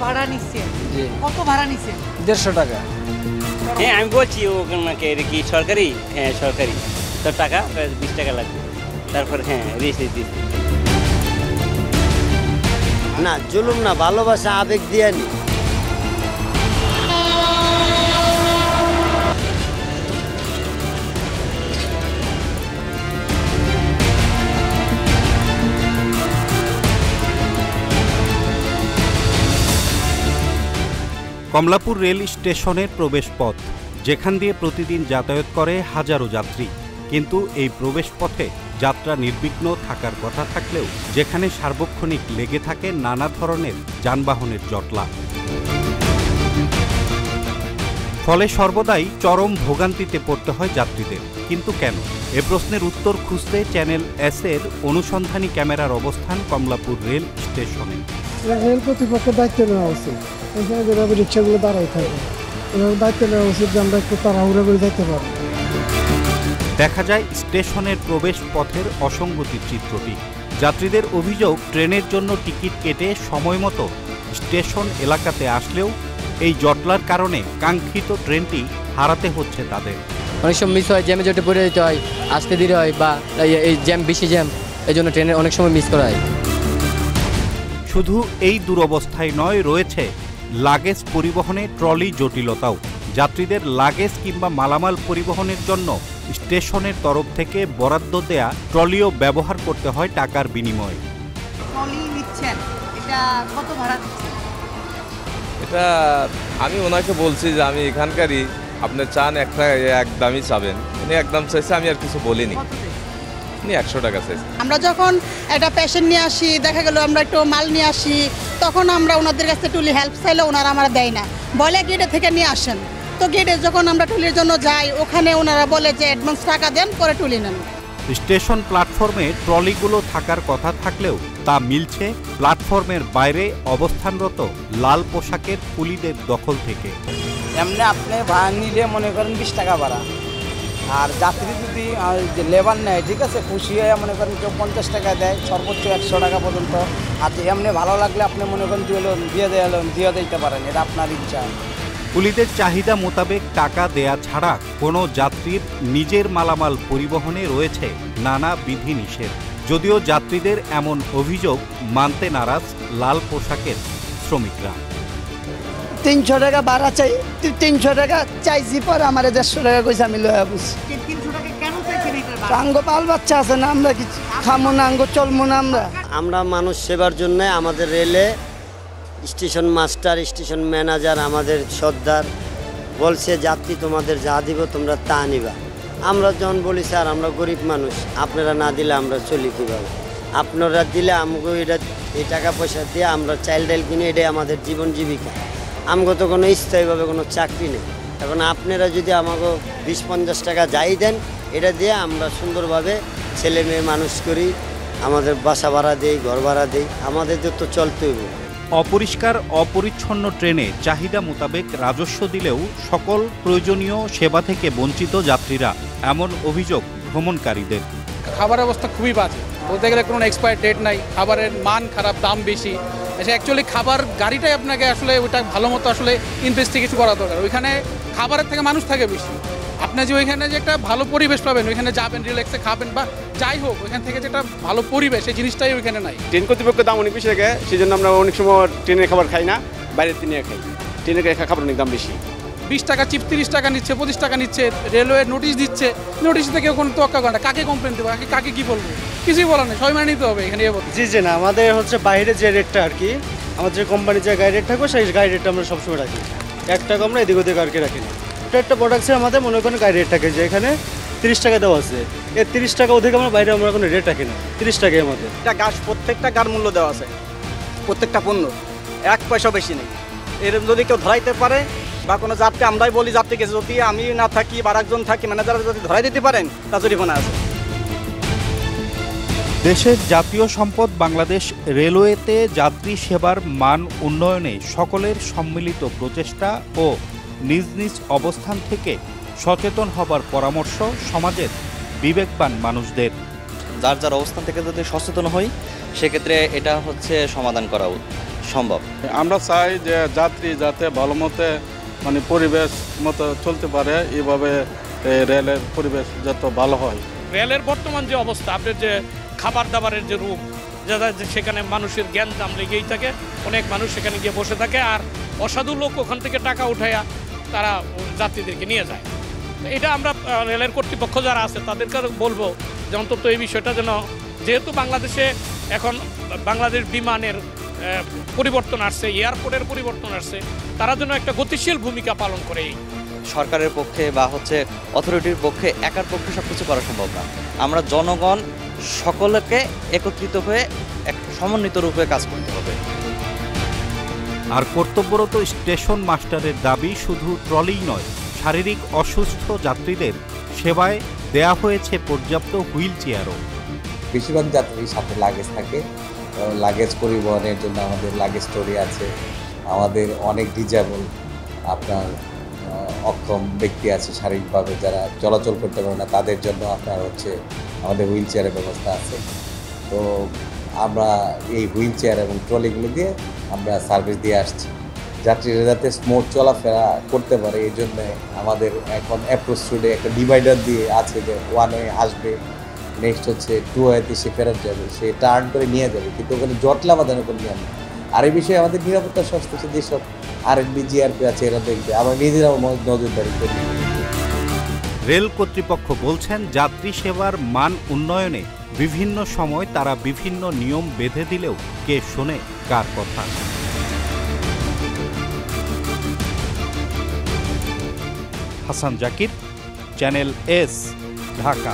ভাড়া নিচ্ছেন, জি। কত ভাড়া নিচ্ছেন? 150 টাকা। হ্যাঁ আমি বলছি ওখানে কি সরকারি? হ্যাঁ সরকারি, তো টাকা 20 টাকা লাগবে। তারপর হ্যাঁ রেজিস্ট্রি দিচ্ছি। না জুলুম না, ভালোবাসা আবেগ দিয়ে নি। কমলাপুর রেল স্টেশনের প্রবেশপথ, যেখান দিয়ে প্রতিদিন যাতায়াত করে হাজারো যাত্রী, কিন্তু এই প্রবেশপথে যাত্রা নির্বিঘ্ন থাকার কথা থাকলেও যেখানে সার্বক্ষণিক লেগে থাকে নানা ধরনের যানবাহনের জটলা, ফলে সর্বদাই চরম ভোগান্তিতে পড়তে হয় যাত্রীদের। কিন্তু কেন? এ প্রশ্নের উত্তর খুঁজতে চ্যানেল এস-এর অনুসন্ধানী ক্যামেরার অবস্থান কমলাপুর রেল স্টেশনে। রেল কর্তৃপক্ষের দায়িত্ব নেওয়া উচিত, এখানে যেভাবে রিক্সাগুলো দাঁড়াই থাকে এভাবে দায়িত্ব নেওয়া উচিত যে আমরা একটু তাড়াহুড়া করে যাইতে পারি। দেখা যায় স্টেশনের প্রবেশ পথের অসঙ্গতির চিত্রটি। যাত্রীদের অভিযোগ, ট্রেনের জন্য টিকিট কেটে সময় মতো স্টেশন এলাকাতে আসলেও এই জটলার কারণে কাঙ্ক্ষিত ট্রেনটি হারাতে হচ্ছে তাদের। অনেক সময় মিস হয়, জ্যামে জটে পড়ে যেতে হয়, আসতে দেরি হয়, বা এই জ্যাম বেশি জ্যাম, এই জন্য ট্রেনের অনেক সময় মিস করা হয়। শুধু এই দুরবস্থায় নয়, রয়েছে লাগেজ পরিবহনে ট্রলি জটিলতাও। যাত্রীদের লাগেজ কিংবা মালামাল পরিবহনের জন্য স্টেশনের তরফ থেকে বরাদ্দ দেয়া ট্রলিও ব্যবহার করতে হয় টাকার বিনিময়ে। ট্রলি নিচ্ছেন, এটা কত ভাড়া দিচ্ছেন? এটা আমি ওনাকে বলছি যে আমি এখানকারই, আপনি চান একটা একদমই চাবেন, উনি একদম চাইছে, আমি আর কিছু বলিনি। উনি 100 টাকা চাইছে। আমরা যখন একটা পেশেন্ট নিয়ে আসি, দেখা গেল আমরা একটু মাল নিয়ে আসি, তখন আমরা ওনাদের কাছে টুলি হেল্প চাইলে ওনারা আমরা দেয় না, বলে গেটে থেকে নিয়ে আসেন। তো গেটে যখন আমরা টুলির জন্য যাই, ওখানে ওনারা বলে যে অ্যাডভান্স টাকা দেন, পরে টুলি নেন। স্টেশন প্ল্যাটফর্মে ট্রলিগুলো থাকার কথা থাকলেও তা মিলছে প্ল্যাটফর্মের বাইরে অবস্থানরত লাল পোশাকের কুলিদের দখল থেকে। এমনি আপনি ভাড়া নিলে মনে করেন 20 টাকা ভাড়া, আর যাত্রী যদি লেবার নেয়, ঠিক আছে, খুশি হয়ে মনে করেন কেউ 50 টাকা দেয়, সর্বোচ্চ 100 টাকা পর্যন্ত। আর এমনি ভালো লাগলে আপনি মনে করেন দিয়ে দিতে পারেন, এটা আপনার ইচ্ছা। কুলিদের চাহিদা মোতাবেক টাকা দেয়া ছাড়া কোনো যাত্রীর নিজের মালামাল পরিবহনে রয়েছে নানা বিধিনিষেধ। যদিও যাত্রীদের এমন অভিযোগ মানতে নারাজ লাল পোশাকের শ্রমিকরা। 300 টাকা ভাড়া চাই, 300 টাকা চাইছি, পরে আমার 150 টাকা কইছে, আমি লয়া বুঝছি। 300 টাকা কেন চাইছেন এটার ভাড়া? আঙ্গ বাল বাচ্চা আছে না, আমরা কিছু খামো না, আঙ্গ চলবো না। আমরা মানুষ সেবার জন্য আমাদের রেলে স্টেশন মাস্টার, স্টেশন ম্যানেজার, আমাদের সর্দার বলছে যাত্রী তোমাদের যা দিব তোমরা তা নিবা। আমরা যখন বলি স্যার আমরা গরিব মানুষ, আপনারা না দিলে আমরা চলি কীভাবে? আপনারা দিলে আমাকে এই টাকা পয়সা দিয়ে আমরা চাইল ডাইল কিনে, এটাই আমাদের জীবন জীবিকা। আমাকে তো কোনো স্থায়ীভাবে কোনো চাকরি নেই। এখন আপনারা যদি আমাকে 20-50 টাকা যাই দেন, এটা দিয়ে আমরা সুন্দরভাবে ছেলে মেয়ে মানুষ করি, আমাদের বাসা ভাড়া দিই, ঘর ভাড়া দিই, আমাদের তো চলতে হবে। অপরিষ্কার অপরিচ্ছন্ন ট্রেনে চাহিদা মোতাবেক রাজস্ব দিলেও সকল প্রয়োজনীয় সেবা থেকে বঞ্চিত যাত্রীরা, এমন অভিযোগ ভ্রমণকারীদের। খাবারের অবস্থা খুবই বাজে, বলতে গেলে কোনো এক্সপায়ার ডেট নাই, খাবারের মান খারাপ, দাম বেশি। অ্যাকচুয়ালি খাবার গাড়িটাই আপনাকে আসলে ওইটা ভালো মতো আসলে ইনভেস্টিগেশন করা দরকার। ওইখানে খাবারের থেকে মানুষ থাকে বেশি। আপনি যে ওইখানে যে একটা ভালো পরিবেশ পাবেন, ওইখানে যাবেন, রিল্যাক্সে খাবেন, বা যাই হোক, ওইখান থেকে যে একটা ভালো পরিবেশ, সেই জিনিসটাই ওইখানে নাই। ট্রেন কর্তৃপক্ষের দাম অনেক বেশি থাকে, সেই জন্য আমরা অনেক সময় ট্রেনের খাবার খাই না, বাইরের ট্রেনে খাই। ট্রেনের খাবার অনেক দাম বেশি। 20 টাকা চিপ 30 টাকা নিচ্ছে, 25 টাকা নিচ্ছে। রেলওয়ে নোটিশ দিচ্ছে, নোটিশ থেকে কোনো তোয়াক্কা করে না। কাকে কমপ্লেন দেবো, কাকে কি বলবো? কিছুই বলার নেই, সবাই মানে নিতে হবে এখানে। জি না, আমাদের হচ্ছে বাইরে যে রেটটা আর কি, আমাদের যে কোম্পানির যে গাড়ি রেট থাকবে, সেই গাড়ি রেটটা আমরা সবসময় রাখি। 1 টাকা আমরা এদিক ওদিক আর কি রাখি না। একটা প্রোডাক্টসের আমাদের মনে করেন গাড়ি রেট থাকে, যে এখানে 30 টাকা দেওয়া আছে, এর 30 টাকা ওদিকে আমরা বাইরে আমরা কোনো রেট রাখি না, 30 টাকাই আমাদের। একটা গাছ, প্রত্যেকটা গার মূল্য দেওয়া আছে, প্রত্যেকটা পণ্য 1 পয়সা বেশি নেই। এরকম যদি কেউ ধরাইতে পারে, বা কোনো যাত্রী, আমরাই বলি যাত্রীকে, যদি আমি না থাকি বা আরেকজন থাকি, ম্যানেজার যদি ধরাই দিতে পারেন, তা জরিমানা আছে। দেশের জাতীয় সম্পদ বাংলাদেশ রেলওয়েতে যাত্রী সেবার মান উন্নয়নে সকলের সম্মিলিত প্রচেষ্টা ও নিজ নিজ অবস্থান থেকে সচেতন হবার পরামর্শ সমাজের বিবেকবান মানুষদের। যার যার অবস্থান থেকে যদি সচেতন হই, সেক্ষেত্রে এটা হচ্ছে সমাধান করা সম্ভব। আমরা চাই যে যাত্রী যাতে ভালো মতে মানে পরিবেশ মতো চলতে পারে, এইভাবে রেলের পরিবেশ যত ভালো হয়। রেলের বর্তমান যে অবস্থা, আপনার যে খাবার দাবারের যে রুম, যারা সেখানে মানুষের জ্ঞান দাম লেগেই থাকে, অনেক মানুষ সেখানে গিয়ে বসে থাকে, আর অসাধু লোক ওখান থেকে টাকা উঠাইয়া তারা যাত্রীদেরকে নিয়ে যায়। এটা আমরা রেলের কর্তৃপক্ষ যারা আছে তাদেরকে বলবো যে অন্তত এই বিষয়টা যেন, যেহেতু বাংলাদেশে এখন বাংলাদেশ বিমানের পরিবর্তন আসছে, এয়ারপোর্টের পরিবর্তন আসছে, তারা যেন একটা গতিশীল ভূমিকা পালন করে। সরকারের পক্ষে বা অথরিটির পক্ষে একার পক্ষে সব কিছু করা সম্ভব না। আমরা জনগণ সকলকে একত্রিত হয়ে এক সমন্বিত রূপে কাজ করতে হবে। আর কর্তব্যরত স্টেশন মাস্টারের দাবি শুধু ট্রলি নয়, শারীরিক অসুস্থ যাত্রীদের সেবায় দেয়া হয়েছে পর্যাপ্ত হুইল চেয়ারও। বেশিরভাগ যাত্রীর সাথে লাগেজ থাকে, লাগেজ পরিবহনের জন্য আমাদের লাগেজ স্টোরি আছে। আমাদের অনেক ডিজেবল আপনার অক্ষম ব্যক্তি আছে শারীরিকভাবে, যারা চলাচল করতে পারে না, তাদের জন্য আপনার আমাদের হুইল চেয়ারের ব্যবস্থা আছে। তো আমরা এই হুইল চেয়ার এবং ট্রলিগুলো দিয়ে আমরা সার্ভিস দিয়ে আসছি, যাত্রীরা যাতে স্মুথ চলাফেরা করতে পারে। এই জন্য আমাদের এখন অ্যাপ্রোচ রোডে একটা ডিভাইডার দিয়ে আছে, যে ওয়ান ওয়ে আসবে, নেক্সট টু ওয়েতে সে ফেরত যাবে, সে টার্ন করে নিয়ে যাবে, কিন্তু ওখানে জটলা বাঁধানোর কোনো নিয়ম নেই। আর এই বিষয়ে আমাদের নিরাপত্তা সংস্থা যেসব আরএনবি জিআরপি আছে, এরা দেখবে, আমরা নিজেরাও নজরদারি করি। রেল কর্তৃপক্ষ বলছেন, যাত্রী সেবার মান উন্নয়নে বিভিন্ন সময় তারা বিভিন্ন নিয়ম বেঁধে দিলেও কে শোনে কার কথা। Hasan Zakir, channel S, Dhaka.